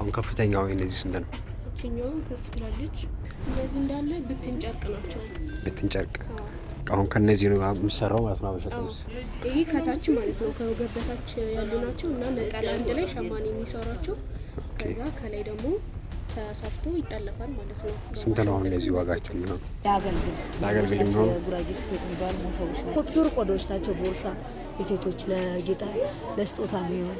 አሁን ከፍተኛው እነዚህ ስንት ነው? እቺኛው ከፍ ትላለች። እነዚህ እንዳለ ብትን ጨርቅ ናቸው። ብትን ጨርቅ አሁን ከነዚህ ነው የሚሰራው ማለት ነው። አበሻ ይሄ ከታች ማለት ነው ከወገብ በታች ያሉ ናቸው እና ነጠላ አንድ ላይ ሸማኔ የሚሰራቸው። ከዛ ከላይ ደግሞ ተሳፍቶ ይጠለፋል ማለት ነው። ስንት ነው እነዚህ ዋጋቸው? ምን ነው ለአገልግል የሚሆኑ ጉራጌ ስፌት የሚባሉ መሶቦች ናቸው። ኮፒር ቆዳዎች ናቸው። ቦርሳ የሴቶች ለጌጣ ለስጦታ የሚሆን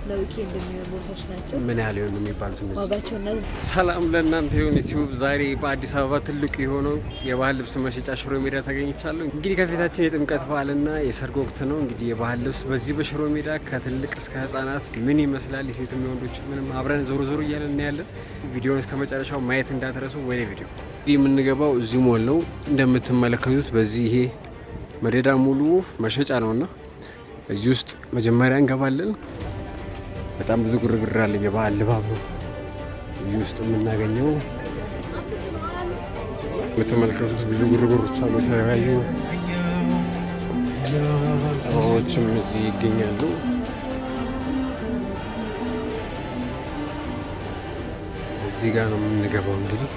ለዊኬንድ የሚሆን ቦርሳዎች ናቸው። ምን ያህል ይሆኑ የሚባሉት እነዚህ ዋጋቸው? እነዚህ ሰላም ለእናንተ ይሁን። ዩቲዩብ ዛሬ በአዲስ አበባ ትልቁ የሆነው የባህል ልብስ መሸጫ ሽሮ ሜዳ ተገኝቻለሁ። እንግዲህ ከፊታችን የጥምቀት በዓልና የሰርግ ወቅት ነው። እንግዲህ የባህል ልብስ በዚህ በሽሮ ሜዳ ከትልቅ እስከ ህጻናት ምን ይመስላል፣ የሴትም የወንዶች ምንም አብረን ዞር ዞር እያለን እናያለን። ቪዲዮውን እስከ መጨረሻው ማየት እንዳትረሱ። ወደ ቪዲዮ እንግዲህ የምንገባው እዚህ ሞል ነው። እንደምትመለከቱት በዚህ ይሄ መደዳ ሙሉ መሸጫ ነውና እዚህ ውስጥ መጀመሪያ እንገባለን። በጣም ብዙ ግርግር አለ። የበዓል ልባብ ነው እዚህ ውስጥ የምናገኘው። የምትመለከቱት ብዙ ግርግሮች አሉ። የተለያዩ አበባዎችም እዚህ ይገኛሉ። እዚህ ጋር ነው የምንገባው። እንግዲህ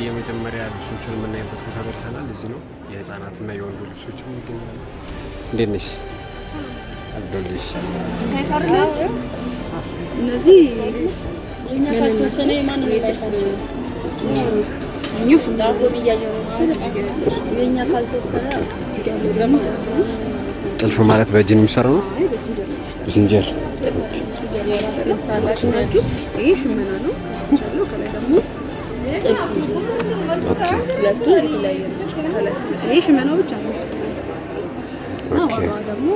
የመጀመሪያ ልብሶችን የምናይበት ቦታ ደርሰናል። እዚህ ነው የህፃናትና የወንዱ ልብሶችም ይገኛሉ። እንዴት ነሽ? አልዶልሽ እነዚህ እኛ ካልተወሰነ የማን ነው የጥልፍ ጥልፍ ማለት በእጅ የሚሰራው ነው። በሲንጀር ይሄ ሽመና ነው። ከላይ ደግሞ ጥልፍ ሁለቱ የተለያየ ነው። ይሄ ሽመናው ብቻ ነው። ደግሞ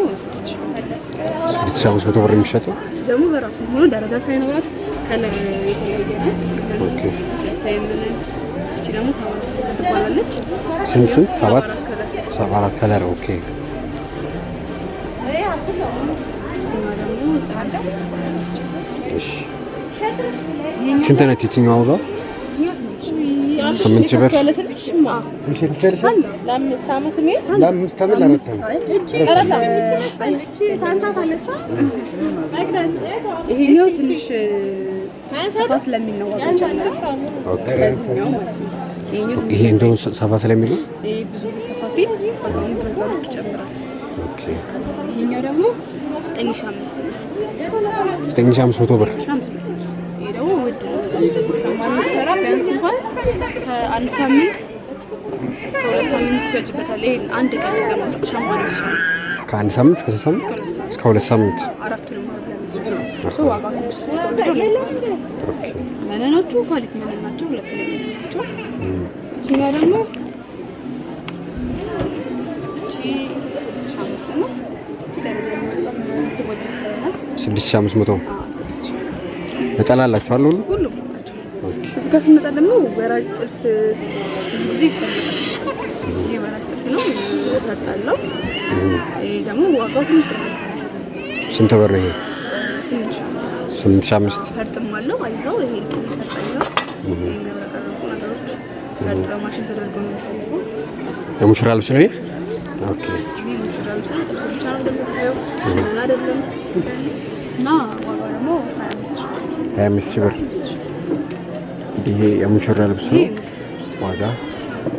6500 ብር የሚሸጠው ደግሞ በራሱ ሆኖ ደረጃ ሳይኖራት ከለር የተለያየ ናት። እቺ ደግሞ 7 ትባላለች። ስንት 7 ከለር። ኦኬ እሺ ስንት ነች ይችኛው ዋጋ? 8,000 ብር። ለአምስት ዓመት ይሄኛው ትንሽ ሰፋ ስለሚል ነው ዋጋ ጨምሮ። ይሄ እንደው ሰፋ ስለሚል ነው። ይሄ ብዙ ሰፋ ሲል ዋጋው በዛው ልክ ይጨምራል። ኦኬ ይሄኛው ደግሞ 9,500 ብር። ይሄ ደግሞ ውድ ነው። ሸማኔ ሰራ ቢያንስ እንኳን ከአንድ ሳምንት እስከ 2 ሳምንት ይፈጅበታል። ይሄን አንድ ቀን ስለማለት ሸማኔ ሰራ ከአንድ ሳምንት እስከ 3 ሳምንት እስከ 2 ሳምንት አራቱንም ለምሳሌ ዋጋው ትንሽ ኦኬ መነኖቹ ኳሊቲ መነን ናቸው። ሁለት ናቸው። እቺኛ ደግሞ 6,500 ነጠላ አላችሁ አሉ ሁሉ ናቸው። እዚህ ጋር ስንመጣ ደግሞ ወራጅ ጥልፍ ብዙ ጊዜ ይፈልጋል። ይሄ ወራጅ ጥልፍ ነው ታጣለው። ይሄ ደግሞ ዋጋው ትንሽ ነው። ስንት ብር ነው ይሄ? 8,500 ፈርጥም አለው አይተው። ይሄ ፈርጣኛው የሚያበረቀቁ ነገሮች ፈርጥ በማሽን ተደርጎ ነው የሚፈልገው። የሙሽራ ልብስ ነው ይሄ? ኦኬ የሙሽራ ልብስ ነው። ጥልፍ ብቻ ነው ደግሞ አይደለም። እና ዋጋው ደግሞ 25,000 ብር። ይሄ የሙሽራ ልብስ ነው። ዋጋ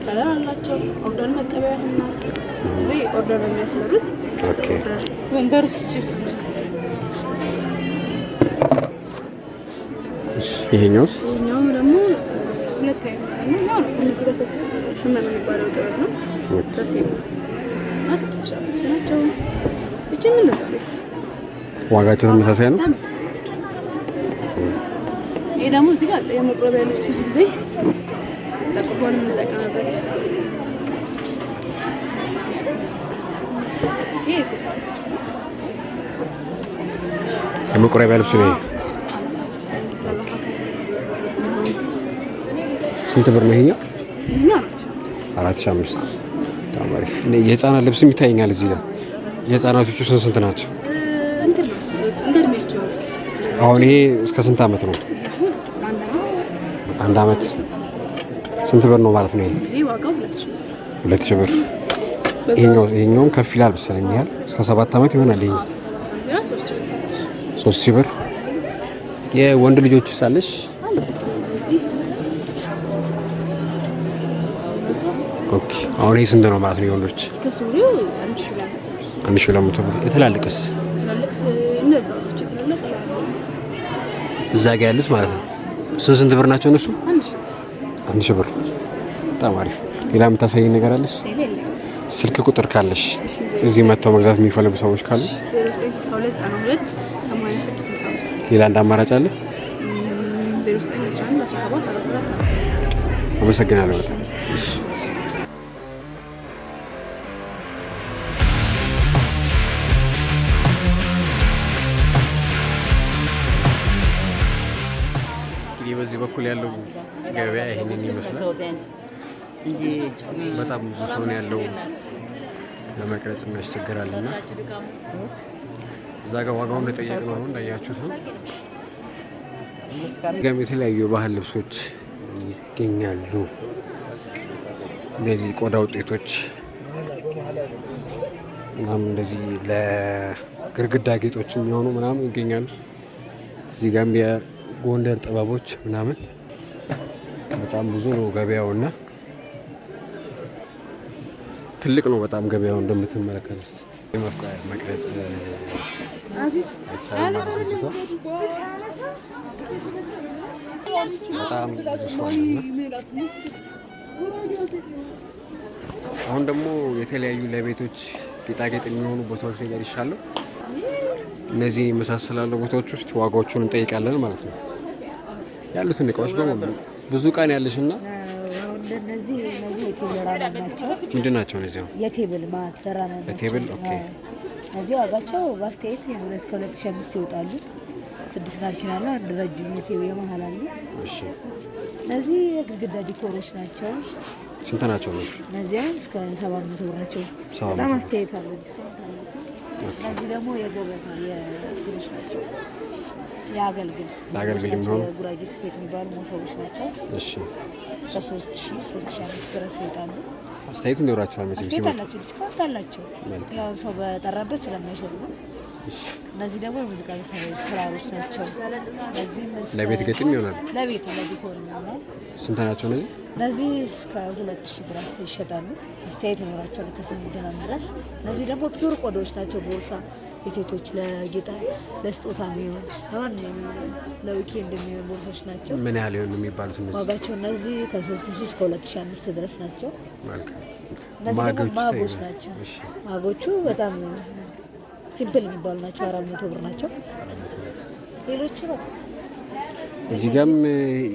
ከለር አላቸው። ኦርደር መቀበያና እዚህ ኦርደር ነው የሚያሰሩት። ኦኬ ወንበርስ ቺፕስ። ይሄኛውስ? ይሄኛው ደግሞ ሁለት አይነት ነው። እዚህ ጋር ሽመና የሚባለው ጥበብ ነው። ደስ ይላል። 6,500 ናቸው። እቺ ምን ነዛለች? ዋጋቸው ተመሳሳይ ነው። ይሄ ደግሞ እዚህ ጋር የመቁረቢያ ልብስ ብዙ ጊዜ ለቁርባን የምንጠቀምበት ይሄ የመቁረቢያ ልብስ ነው። ስንት ብር ነው ይሄኛው? 4,500 በጣም አሪፍ። የህፃናት ልብስም ይታየኛል እዚህ ጋር። የህፃናቶቹ ስንት ናቸው? አሁን ይሄ እስከ ስንት አመት ነው? አንድ አመት። ስንት ብር ነው ማለት ነው? ይሄ ዋጋው 2,000 ብር። ይሄኛውም ከፍ ይላል መሰለኝ። ያህል እስከ 7 አመት ይሆናል። ይሄ 3,000 ብር። የወንድ ልጆች ሳለሽ ኦኬ። አሁን ይሄ ስንት ነው ማለት ነው? የወንዶች እስከ ሱሪው 1200 ብር። የትላልቅስ? ትላልቅስ እነዛ ናቸው። ትላልቅ እዛ ጋ ያሉት ማለት ነው። ስንት ብር ናቸው እነሱ? 1000 ብር። በጣም አሪፍ። ሌላ የምታሳየኝ ነገር አለሽ? ስልክ ቁጥር ካለሽ እዚህ መጥተው መግዛት የሚፈልጉ ሰዎች ካሉ 0992968665 ሌላ አንድ አማራጭ አለ? 09111734 አመሰግናለሁ በጣም። እንግዲህ በዚህ በኩል ያለው ገበያ ይሄንን ይመስላል። በጣም ብዙ ሰው ነው ያለው። ለመቅረጽ ያስቸግራል እና እዛ ጋር ዋጋውን እንደጠየቅ ነው እንዳያችሁት ነው። ጋም የተለያዩ የባህል ልብሶች ይገኛሉ። እንደዚህ ቆዳ ውጤቶች ምናምን እንደዚህ ለግርግዳ ጌጦች የሚሆኑ ምናምን ይገኛሉ። እዚህ ጋም የጎንደር ጥበቦች ምናምን በጣም ብዙ ነው ገበያውና ትልቅ ነው በጣም ገበያው እንደምትመለከቱት። መቅረጽ በጣም ብዙ ሰው አለና አሁን ደግሞ የተለያዩ ለቤቶች ጌጣጌጥ የሚሆኑ ቦታዎች ላይ ደርሻለሁ። እነዚህን የመሳሰላሉ ቦታዎች ውስጥ ዋጋዎቹን እንጠይቃለን ማለት ነው። ያሉትን እቃዎች በሙሉ ብዙ እቃ ነው ያለሽና እነዚህ የቴብል ራመን ናቸው። ምንድን ናቸው እነዚህ? የቴብል ማለት ራመን ናቸው። የቴብል ኦኬ። እነዚህ ዋጋቸው በአስተያየት እስከ 2500 ይወጣሉ። 6 ናፕኪን አለ፣ አንድ ረጅም የቴብል የመሀል አለ። እሺ እነዚህ የግድግዳ ዲኮሮች ናቸው። ስንት ናቸው እነሱ? እነዚህ እስከ 700 ብር ናቸው። በጣም አስተያየት አለ፣ ዲስካውንት አለ። እነዚህ ደግሞ የገበታ የግሮች ናቸው። የአገልግል የሚሆኑ ጉራጌ ስፌት የሚባሉ መሶቦች ናቸው። እሺ እስከ 3000-3500 ድረስ ይወጣሉ። አስተያየት ይኖራቸዋል መቼም አስተያየት አላቸው፣ ዲስካውንት አላቸው። ያው ሰው በጠራበት ስለማይሸጥ ነው። እነዚህ ደግሞ የሙዚቃ መሳሪያዎች ክራሮች ናቸው። እነዚህ ለቤት ገጥም ይሆናል። ለቤት ዲኮር ይሆናል። ስንት ናቸው እነዚህ? እነዚህ እስከ 2000 ድረስ ይሸጣሉ። አስተያየት ይኖራቸዋል ከ8 ድረስ። እነዚህ ደግሞ ፒውር ቆዳዎች ናቸው። ቦርሳ የሴቶች ለጌጣ ለስጦታ የሚሆን ለማንኛውም ለዊኬንድ የሚሆን ቦርሳዎች ናቸው። ምን ያህል ይሆን የሚባሉት እነዚህ? ዋጋቸው እነዚህ ከ3000 እስከ 2005 ድረስ ናቸው። እነዚህ ደግሞ ማጎች ናቸው። ማጎቹ በጣም ሲምፕል የሚባሉ ናቸው። 400 ብር ናቸው። ሌሎቹ ነው። እዚህ ጋርም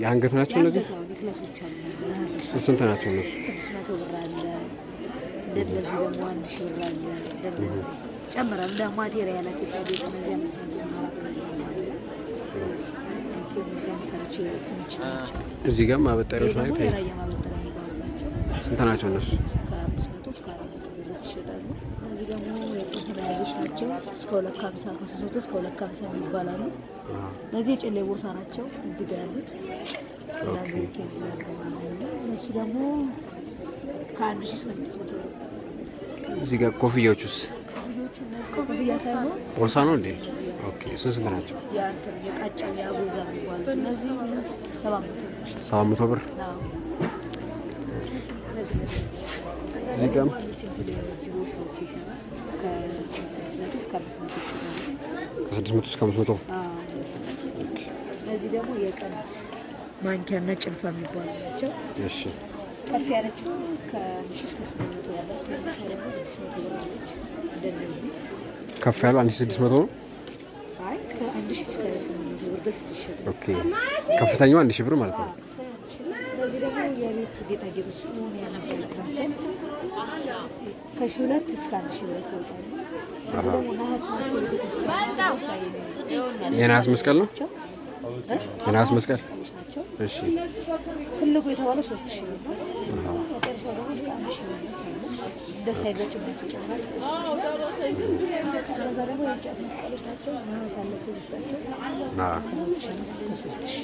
የአንገት ናቸው። እነዚህ ኔክለሶች አሉ። ስንት ናቸው እነሱ? 600 ብር አለ። እንደዚህ ደግሞ 1000 ብር አለ። እንደዚህ ጨምራል እንደ ማቴሪያላቸው ጫጌጥ እነዚህ 500 ብር ነው። እዚህ ጋርም ማበጠሪያዎች ማለት ነው። ስንት ናቸው እነሱ? ከ500 እስከ 400 ድረስ ይሸጣሉ። እነዚህ ደግሞ የጥንት መያዦች ናቸው። እስከ 250 ከ300 እስከ 250 ይባላሉ። እነዚህ የጨሌ ቦርሳ ናቸው። እዚህ ጋር ያሉት እነሱ ደግሞ ከ1000 እስከ 600 ነው። እዚህ ጋር ኮፍያዎቹስ? ኮፍያ ሳይሆን ቦርሳ ነው እንዴ? ኦኬ። ስንት ናቸው? የቃጫው የአጎዛ የሚባሉት እነዚህ 700 ብር። እዚህ ጋር ከ600 እስከ 500 ይሸጣሉ። ከ600 እስከ 500። እነዚህ ደግሞ የቀንድ ማንኪያና ጭልፋ የሚባሉ ናቸው። እሺ። ከፍ ያለችው ከ1000 እስከ 800 ያለው ትንሿ ደግሞ 600 ብር አለች። እንደነዚህ ከፍ ያለው 1600 ነው። አይ ከ1000 እስከ 800 ብር ድረስ ይሸጣል። ኦኬ። ከፍተኛው 1000 ብር ማለት ነው። እነዚህ ደግሞ የቤት ጌጣጌጦች ሆነ ያሉት ናቸው። ከ2 እስከ 1000 ድረስ ይወጣሉ። እነዚህ ደግሞ ነሐስ ናቸው። የነሐስ መስቀል ነው። የነሐስ መስቀል ናቸው። እሺ። ትልቁ የተባለው 3000 ብር ነው። መጨረሻው ደግሞ እስከ 1000 ብር ነው። እንደ ሳይዛቸው ናቸው ጨምራል። ከዛ ደግሞ የእንጨት መስቀሎች ናቸው። ነሐስ አላቸው ውስጣቸው። ከ3500 እስከ 3000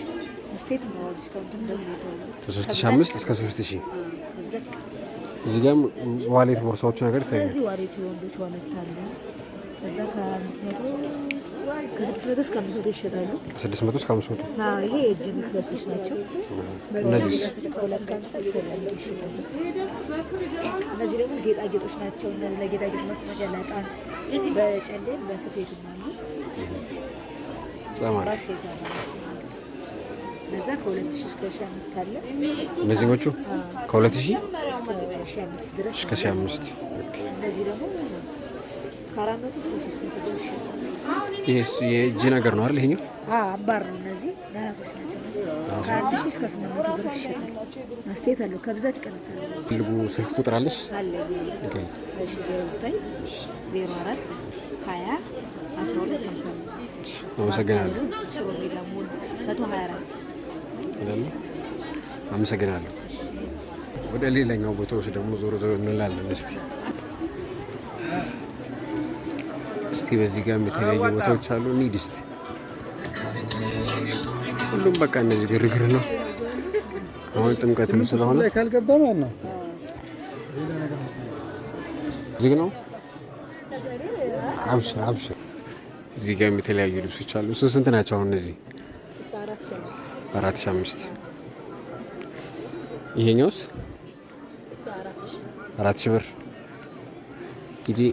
ስቴት ነው። ዲስካውንት እንደሁኔታው ነው። ከ3500 እስከ 3000 ከብዛት ይቀንሳል። እዚህ ጋርም ዋሌት ቦርሳዎች ነገር ይታያል። እዚህ ዋሌት የወንዶች ዋሌት አለ። ከዛ ከ500 ከ600 እስከ 500 ይሸጣሉ። ከ600 እስከ 500። ይሄ የእጅ ክለሶች ናቸው። እነዚህ ከ250 እስከ 200 ይሸጣሉ። እነዚህ ደግሞ ጌጣጌጦች ናቸው። እነዚህ ለጌጣጌጥ ማስቀመጫ ለዕጣን በጨሌም በስፌትም አሉ። ባስቴት አለ። እነዛ ከ2000 እስከ 1500 አለ። እነዚህኞቹ ከ2000 እስከ 1500 ድረስ እስከ 1500። እነዚህ ደግሞ ከ400 እስከ 300 ድረስ ይሸጣሉ። ይሄስ የእጅ ነገር ነው አይደል? ይሄኛው አምባር ነው። እነዚህ ነሐሶች ናቸው። ከ1000 እስከ 800 ድረስ ይሸጣል። አስተያየት አለው። ከብዛት ይቀንሳል። ልቡ ስልክ ቁጥር አለሽ? አለ። ኦኬ 09 04 20 12 55 አመሰግናለሁ። ሽሮ ሜዳ ሞል 124 ይላል። አመሰግናለሁ። ወደ ሌላኛው ቦታዎች ደግሞ ዞር ዞር እንላለን። እስቲ በዚህ ጋር የተለያዩ ቦታዎች አሉ። እንሂድ እስቲ። ሁሉም በቃ እነዚህ ግርግር ነው። አሁን ጥምቀትም ስለሆነ ካልገባ ማለት ነው። ዝግ ነው። አብሽር አብሽር። እዚህ ጋር የተለያዩ ልብሶች አሉ። ስንት ናቸው አሁን እነዚህ? 4,500። ይሄኛውስ 4,000 ብር። እንግዲህ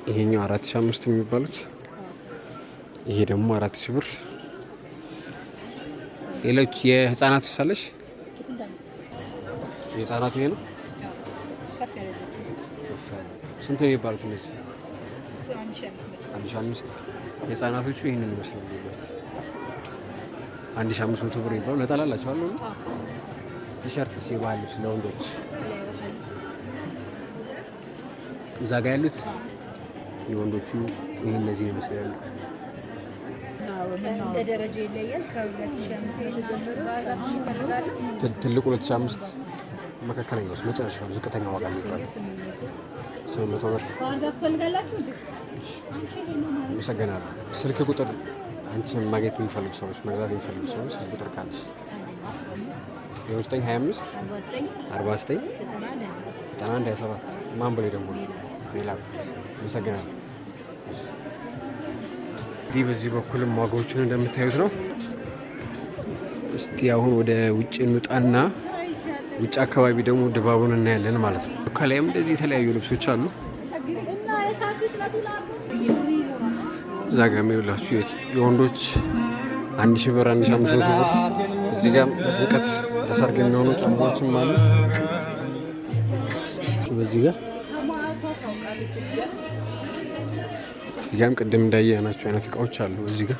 ይሄኛው 4,500 የሚባሉት፣ ይሄ ደግሞ 4,000 ብር። ሌሎች የህፃናት ሳለሽ የህፃናቱ ይሄ ነው። ስንት ነው የሚባሉት እነዚህ? 1,500። የህፃናቶቹ ይህንን ይመስላል። 1,500 ብር ይባሉ። ነጠላ አላቸው አሉ። ቲሸርትስ የባህል ልብስ ለወንዶች እዛ ጋር ያሉት የወንዶቹ ይህ እነዚህ ይመስላሉ። ደረጃ ይለያል። ከ2,500 ጀምሮ ትልቁ 2,500፣ መካከለኛው መጨረሻው ዝቅተኛ ዋጋ የሚባለው 800 ብር። አመሰግናለሁ። ስልክ ቁጥር አንቺ ማግኘት የሚፈልጉ ሰዎች፣ መግዛት የሚፈልጉ ሰዎች ስልክ ቁጥር ካለሽ 925 49 91 27 ማን ብሎ ደግሞ ሜላት። አመሰግናለሁ። እንግዲህ በዚህ በኩልም ዋጋዎቹን እንደምታዩት ነው። እስቲ አሁን ወደ ውጭ እንውጣና ውጭ አካባቢ ደግሞ ድባቡን እናያለን ማለት ነው። ከላይም እንደዚህ የተለያዩ ልብሶች አሉ። እዛ ጋር የሚውላችሁ የወንዶች 1,000 ብር 1,500 ብር። እዚህ ጋር በጥምቀት ለሰርግ የሚሆኑ ጫማዎችም አሉ። በዚህ ጋር እዚጋም ቅድም እንዳየናቸው አይነት እቃዎች አሉ። እዚህ ጋር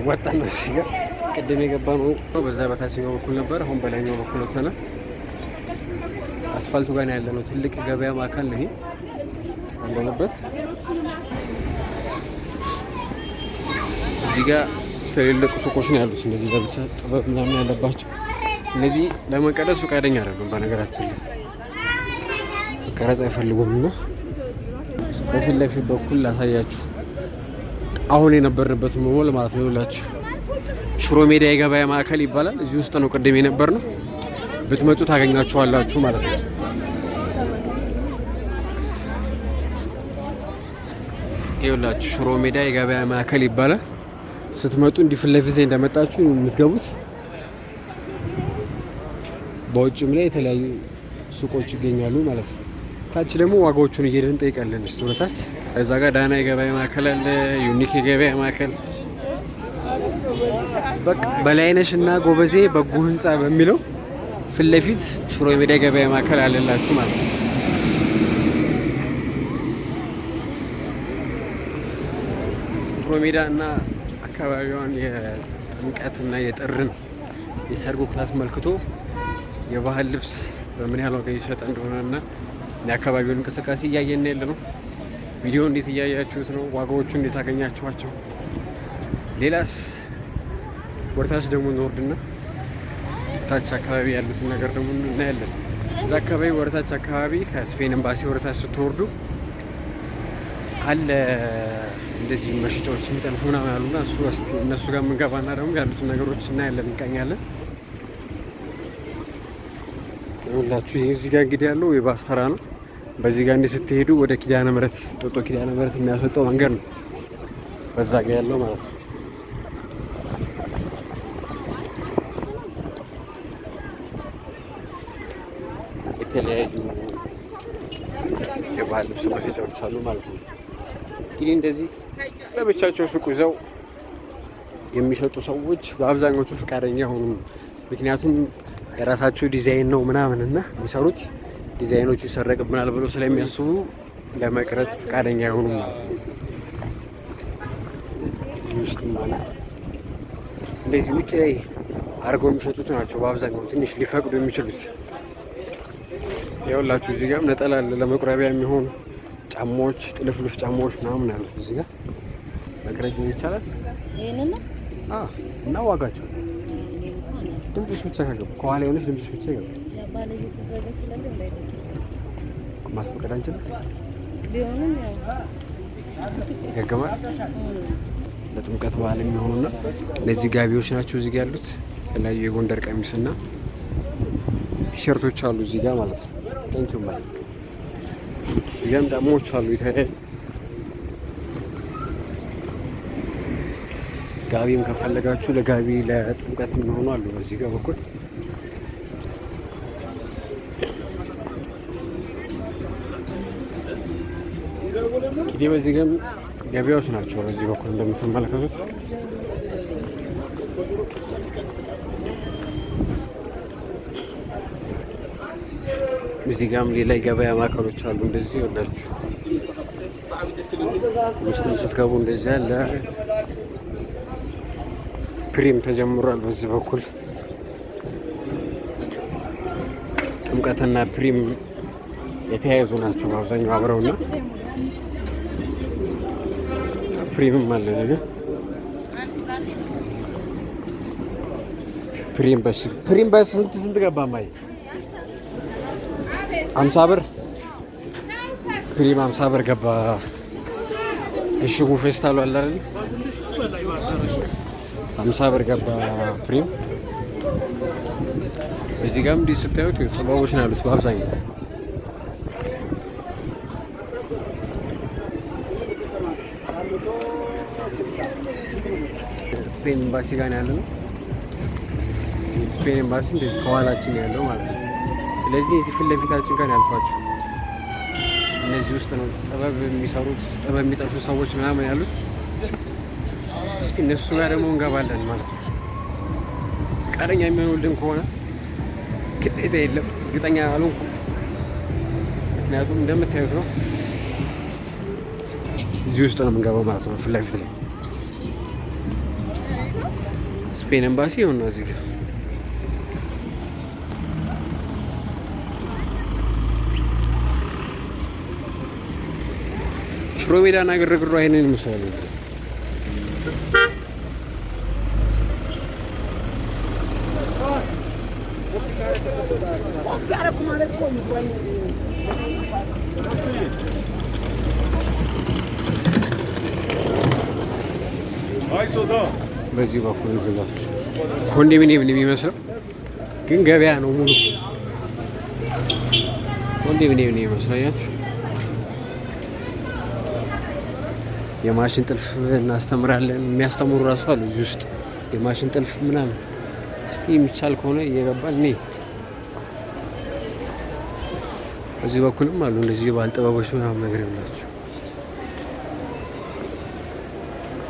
ወጣን ነው። እዚህ ጋር ቅድም የገባ ነው። በዛ በታችኛው በኩል ነበር። አሁን በላይኛው በኩል ወጥተናል። አስፋልቱ ጋር ያለ ነው። ትልቅ ገበያ ማዕከል ነው ይሄ ያለንበት። እዚህ ጋር ትልልቅ ሱቆች ነው ያሉት። እነዚህ ለብቻ ጥበብ ምናምን ያለባቸው እነዚህ ለመቀደስ ፈቃደኛ አይደሉም። በነገራችን ላይ ቀረጻ አይፈልጉም። እና በፊት ለፊት በኩል ላሳያችሁ አሁን የነበርንበት ሞል ማለት ነው። ይኸውላችሁ ሽሮ ሜዳ የገበያ ማዕከል ይባላል። እዚህ ውስጥ ነው ቅድም የነበር ነው። ብትመጡ ታገኛችኋላችሁ ማለት ነው። ይኸውላችሁ ሽሮ ሜዳ የገበያ ማዕከል ይባላል። ስትመጡ እንዲህ ፊት ለፊት ላይ እንደመጣችሁ የምትገቡት። በውጭም ላይ የተለያዩ ሱቆች ይገኛሉ ማለት ነው። ታች ደግሞ ዋጋዎቹን እየሄድን እንጠይቃለን። እስቲ ወደታች እዛ ጋር ዳና የገበያ ማዕከል አለ፣ ዩኒክ የገበያ ማዕከል። በቃ በላይነሽ እና ጎበዜ በጎ ህንፃ በሚለው ፊት ለፊት ሽሮ ሜዳ የገበያ ማዕከል አለላችሁ ማለት ነው። ሽሮ ሜዳ እና አካባቢዋን የጥምቀትና የጥርን የሰርጉ ክላስ መልክቶ የባህል ልብስ በምን ያህል ዋጋ እየተሸጠ እንደሆነና የአካባቢውን እንቅስቃሴ እያየን ያለ ነው። ቪዲዮ እንዴት እያያችሁት ነው? ዋጋዎቹ እንዴት አገኛችኋቸው? ሌላስ ወርታች ደግሞ እንወርድና ታች አካባቢ ያሉትን ነገር ደግሞ እናያለን። እዛ አካባቢ ወርታች አካባቢ ከስፔን ኤምባሲ ወርታች ስትወርዱ አለ እንደዚህ መሸጫዎች የሚጠልፉ ምናምን አሉና እነሱ ጋር የምንገባና ደግሞ ያሉትን ነገሮች እናያለን፣ እንቃኛለን። ሁላችሁ እዚህ ጋር እንግዲህ ያለው የባስ ተራ ነው። በዚህ ጋር እንዲህ ስትሄዱ ወደ ኪዳነ ምህረት ጦጦ ኪዳነ ምህረት የሚያስወጣው መንገድ ነው። በዛ ጋር ያለው ማለት ነው። የተለያዩ የባህል ልብስ መሸጫዎች አሉ ማለት ነው። እንግዲህ እንደዚህ ለብቻቸው ሱቅ ይዘው የሚሸጡ ሰዎች በአብዛኞቹ ፈቃደኛ ሆኑ። ምክንያቱም የራሳቸው ዲዛይን ነው ምናምን እና የሚሰሩት ዲዛይኖቹ ይሰረቅብናል ብሎ ስለሚያስቡ ለመቅረጽ ፈቃደኛ አይሆኑም ማለት ነው። ውስጥ ማለት እንደዚህ ውጭ ላይ አድርገው የሚሸጡት ናቸው በአብዛኛው ትንሽ ሊፈቅዱ የሚችሉት። ያውላችሁ እዚህ ጋር ነጠላ ለመቁረቢያ የሚሆኑ ጫማዎች፣ ጥልፍልፍ ጫማዎች ምናምን አሉ። እዚህ ጋር መቅረጽ ይቻላል። ይሄንን እና ዋጋቸው ድምፅሽ ብቻ ከገባ ከኋላ የሆነች ድምፅሽ ብቻ ይገባ ማስፈቀድ አንችልም ቢሆንም ይገገማል። ለጥምቀት በዓል የሚሆኑና እነዚህ ጋቢዎች ናቸው እዚህ ጋር ያሉት። የተለያዩ የጎንደር ቀሚስና ቲሸርቶች አሉ እዚህ ጋር ማለት ነው። ታንኪዩ ማለት እዚህ ጋርም ጫማዎች አሉ የተለያዩ። ጋቢም ከፈለጋችሁ ለጋቢ ለጥምቀት የሚሆኑ አሉ በዚህ ጋር በኩል። እንግዲህ በዚህ ጋርም ገበያዎች ናቸው በዚህ በኩል እንደምትመለከቱት። እዚህ ጋርም ሌላ የገበያ ማዕከሎች አሉ እንደዚህ ወላችሁ ውስጥም ስትገቡ እንደዚህ ያለ ፕሪም ተጀምሯል በዚህ በኩል። ጥምቀትና ፕሪም የተያያዙ ናቸው በአብዛኛው አብረውና ፕሪምም አለ እዚህ ጋር ፕሪም ስንት ገባ ማይ 50 ብር ፕሪም 50 ብር ገባ። እሽጉ ፌስታሉ አለ አይደል 50 ብር ገባ ፕሪም። እዚህ ጋርም እንዲህ ስታዩት ጥበቦች ነው ያሉት በአብዛኛው። ስፔን ኤምባሲ ጋር ያለ ነው። ስፔን ኤምባሲ እንደዚህ ከኋላችን ያለው ማለት ነው። ስለዚህ እዚህ ፊት ለፊታችን ጋር ያልኳችሁ እነዚህ ውስጥ ነው ጥበብ የሚሰሩት ጥበብ የሚጠልፉ ሰዎች ምናምን ያሉት። እስቲ እነሱ ጋር ደግሞ እንገባለን ማለት ነው። ፈቃደኛ የሚሆኑልን ከሆነ ግዴታ የለም፣ እርግጠኛ አልሆንኩም። ምክንያቱም እንደምታዩት ነው እዚህ ውስጥ ነው የምንገባው ማለት ነው። ፊት ለፊት ላይ ስፔን ኤምባሲ ይሁን እዚህ ጋር ሽሮ ሜዳና ግርግሩ አይነን ይመስላል። በዚህ በኩል ይገባል። ኮንዶሚኒየም ነው የሚመስለው ግን ገበያ ነው ሙሉ ኮንዶሚኒየም ነው የሚመስለው። አያችሁ የማሽን ጥልፍ እናስተምራለን የሚያስተምሩ ራሱ አሉ እዚህ ውስጥ የማሽን ጥልፍ ምናምን። እስቲ የሚቻል ከሆነ እየገባል እኔ በዚህ በኩልም አሉ እንደዚህ የባህል ጥበቦች ምናምን ነገር ያላቸው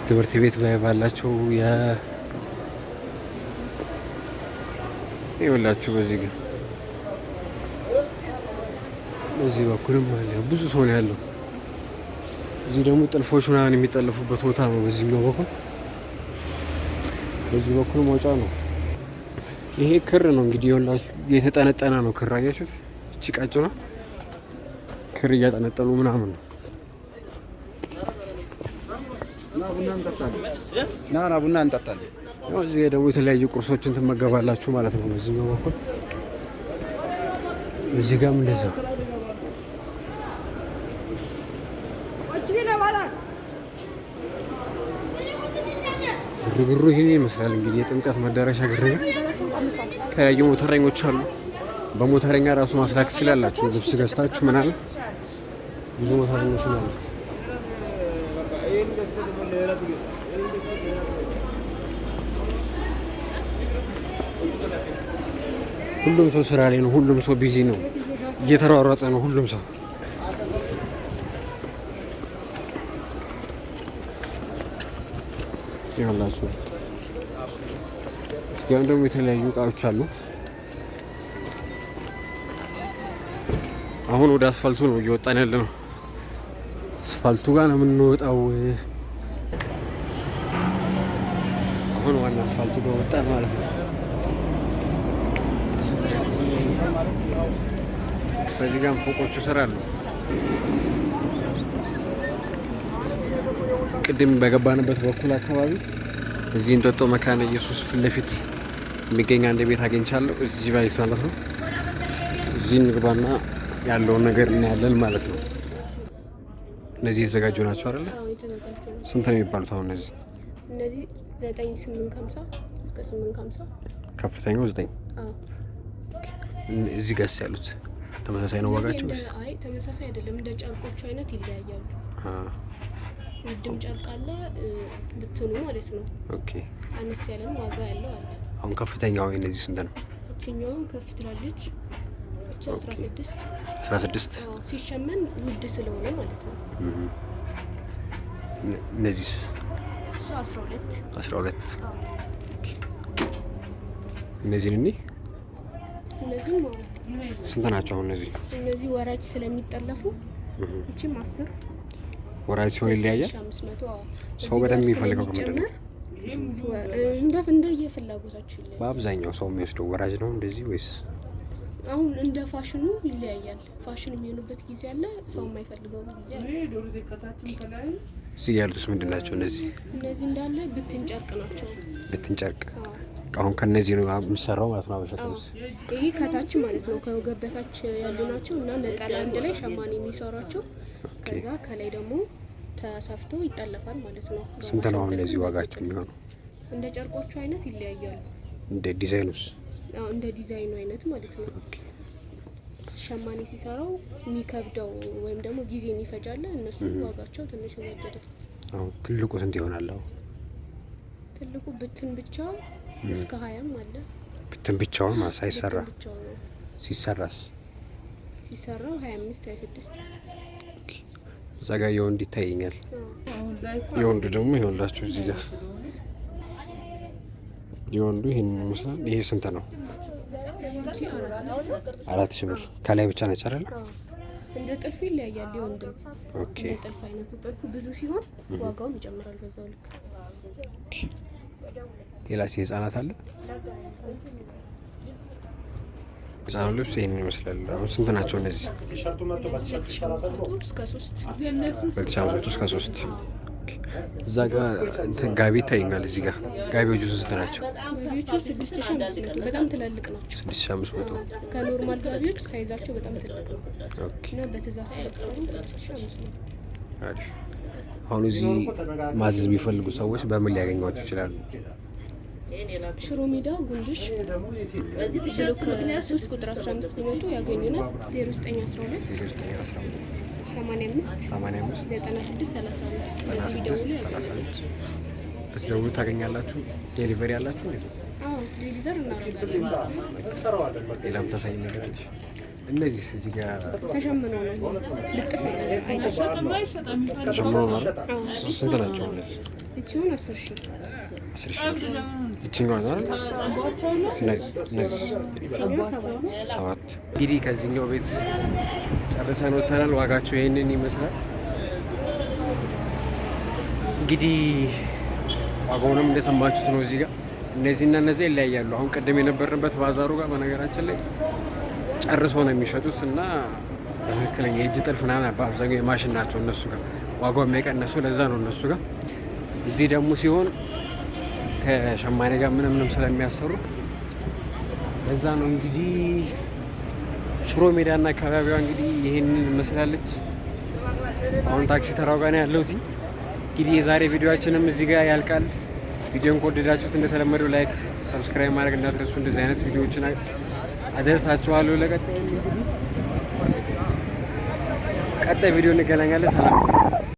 ትምህርት ቤት ላይ ባላቸው ይኸውላችሁ በዚህ ጋር በዚህ በኩልም አለ ብዙ ሰው ነው ያለው። እዚህ ደግሞ ጥልፎች ምናምን የሚጠለፉበት ቦታ ነው በዚህኛው በኩል። በዚህ በኩል መውጫ ነው። ይሄ ክር ነው እንግዲህ ይኸውላችሁ የተጠነጠነ ነው ክር አያችሁት። እቺ ቀጭኗ ክር እያጠነጠኑ ምናምን ነው። ና ቡና እንጠጣለን። ያው እዚህ ደግሞ የተለያዩ ቁርሶችን ትመገባላችሁ ማለት ነው በዚህኛው በኩል። እዚህ ጋርም እንደዛው ግርግሩ ይሄን ይመስላል እንግዲህ የጥምቀት መዳረሻ ግርግር። የተለያዩ ሞተረኞች አሉ በሞተረኛ ራሱ ማስላክ ትችላላችሁ። ልብስ ገዝታችሁ ምናምን ብዙ ሞተረኞች ነው። ሁሉም ሰው ስራ ላይ ነው። ሁሉም ሰው ቢዚ ነው። እየተሯሯጠ ነው ሁሉም ሰው። ይኸውላችሁ እስኪ ደግሞ የተለያዩ እቃዎች አሉ። አሁን ወደ አስፋልቱ ነው እየወጣን ያለ ነው። አስፋልቱ ጋር ነው የምንወጣው። አሁን ዋና አስፋልቱ ጋር ወጣን ማለት ነው። በዚህ ጋር ፎቆቹ ስራ አሉ። ቅድም በገባንበት በኩል አካባቢ እዚህ እንጦጦ መካነ ኢየሱስ ፊት ለፊት የሚገኝ አንድ ቤት አግኝቻለሁ። እዚህ ባይት ማለት ነው። እዚህ እንግባና ያለውን ነገር እናያለን ማለት ነው። እነዚህ የተዘጋጁ ናቸው አይደለ? ስንት ነው የሚባሉት አሁን እነዚህ? እነዚህ 9,850 እስከ 850 ከፍተኛው 9። እዚህ ጋርስ ያሉት ተመሳሳይ ነው ዋጋቸው? አይ ተመሳሳይ አይደለም። እንደ ጨርቆቹ አይነት ይለያያሉ። ውድም ጨርቅ አለ ብትኑ ማለት ነው። ኦኬ አነስ ያለም ዋጋ ያለው አለ። አሁን ከፍተኛው እነዚህ ስንት ነው? እቺኛው ከፍ ትላለች። 16 ሲሸመን ውድ ስለሆነ ማለት ነው። እነዚህስ? እሱ 12 እነዚህን እነዚህ ስንት ናቸው? አሁን እነዚህ ወራጅ ስለሚጠለፉ እቺም 10 ወራጅ ሲሆን ይለያያል። ሰው በደንብ የሚፈልገው ከምንድን ነው? እንደ የፍላጎታችሁ ይለያያል። በአብዛኛው ሰው የሚወስደው ወራጅ ነው እንደዚህ ወይስ? አሁን እንደ ፋሽኑ ይለያያል። ፋሽን የሚሆኑበት ጊዜ አለ፣ ሰው የማይፈልገው ጊዜ አለ። እዚህ ያሉትስ ምንድን ናቸው? እነዚህ እንዳለ ብትን ጨርቅ ናቸው። ብትን ጨርቅ አሁን ከነዚህ ነው የሚሰራው ማለት ነው። አበሻ ቀሚስ ይሄ ከታች ማለት ነው፣ ከወገብ በታች ያሉ ናቸው እና ነጠላ አንድ ላይ ሸማኔ የሚሰሯቸው። ከዛ ከላይ ደግሞ ተሰፍቶ ይጠለፋል ማለት ነው። ስንት ነው አሁን እነዚህ ዋጋቸው የሚሆነው? እንደ ጨርቆቹ አይነት ይለያያሉ። እንደ ዲዛይኑስ? እንደ ዲዛይኑ አይነት ማለት ነው። ሸማኔ ሲሰራው የሚከብደው ወይም ደግሞ ጊዜ የሚፈጃለ እነሱ ዋጋቸው ትንሽ ይወደዳል። አሁን ትልቁ ስንት ይሆናል? አሁን ትልቁ ብትን ብቻ እስከ 20 አለ። ብትን ብቻውን ማለት ሳይሰራ? ሲሰራስ? ሲሰራው 25 26። እዛ ጋር የወንድ ይታየኛል። የወንዱ ደግሞ ይኸውላችሁ እዚህ ጋር የወንዱ ይሄን ይመስላል። ይሄ ስንት ነው? 4,000 ብር። ከላይ ብቻ ነች አይደል? እንደ ጥልፍ ይለያያል። የወንዱ ኦኬ። ጥልፍ አይነቱ ጥልፉ ብዙ ሲሆን ዋጋውም ይጨምራል በዛው ልክ። ሌላስ የህፃናት አለ? ህፃኑ ልብስ ይሄን ይመስላል። አሁን ስንት ናቸው እነዚህ? 2,500 እስከ 3። 2,500 እስከ 3። እዛ ጋር እንትን ጋቢ ይታየኛል። እዚህ ጋር ጋቢዎቹ ስንት ናቸው? ጋቢዎቹ 6,500 በጣም ትላልቅ ናቸው። 6,500 ከኖርማል ጋቢዎች ሳይዛቸው በጣም ትልቅ ነው። ኦኬ። እና በትእዛዝ ስለተሰሩ 6,500። አሪፍ። አሁን እዚህ ማዘዝ የሚፈልጉ ሰዎች በምን ሊያገኟቸው ይችላሉ? ሽሮ ሜዳ ጉንድሽ ብሎክ 3 ቁጥር 15 ሊመጡ ያገኙናል። 0912 85 96 32 በዚህ ቢደውሉ ብትደውሉ ታገኛላችሁ። ዴሊቨሪ ያላችሁ እንዴት ነው? አዎ ዴሊቨር እናደርጋለን። ሌላም ታሳይ ነገር አለሽ? እነዚህ እዚህ ጋር ተሸምነው ነው ልጥፍ አይደለም። ተሸምነው ማለት ስንት ናቸው እነዚህ? እቺውን 10,000 ብር። ይችኛዋ ነው አይደል? እነዚህ 7። እንግዲህ ከዚህኛው ቤት ጨርሰን ወጥተናል። ዋጋቸው ይሄንን ይመስላል። እንግዲህ ዋጋውንም እንደሰማችሁት ነው። እዚህ ጋር እነዚህና እነዚህ ይለያያሉ። አሁን ቅድም የነበርንበት ባዛሩ ጋር በነገራችን ላይ ጨርሶ ነው የሚሸጡት እና በትክክለኛ የእጅ ጥልፍ ምናምን በአብዛኛው የማሽን ናቸው እነሱ ጋር ዋጋው የሚቀነሱ። ለዛ ነው እነሱ ጋር። እዚህ ደግሞ ሲሆን ከሸማኔ ጋር ምንም ስለሚያሰሩ ለዛ ነው። እንግዲህ ሽሮ ሜዳና አካባቢዋ እንግዲህ ይሄንን መስላለች። አሁን ታክሲ ተራው ጋር ነው ያለሁት። እንግዲህ የዛሬ ቪዲዮአችንም እዚህ ጋር ያልቃል። ቪዲዮን ከወደዳችሁት እንደተለመደው ላይክ፣ ሰብስክራይብ ማድረግ እንዳትረሱ። እንደዚህ አይነት ቪዲዮዎችን አደርሳችኋለሁ። ቀጣይ ቪዲዮ እንገናኛለን። ሰላም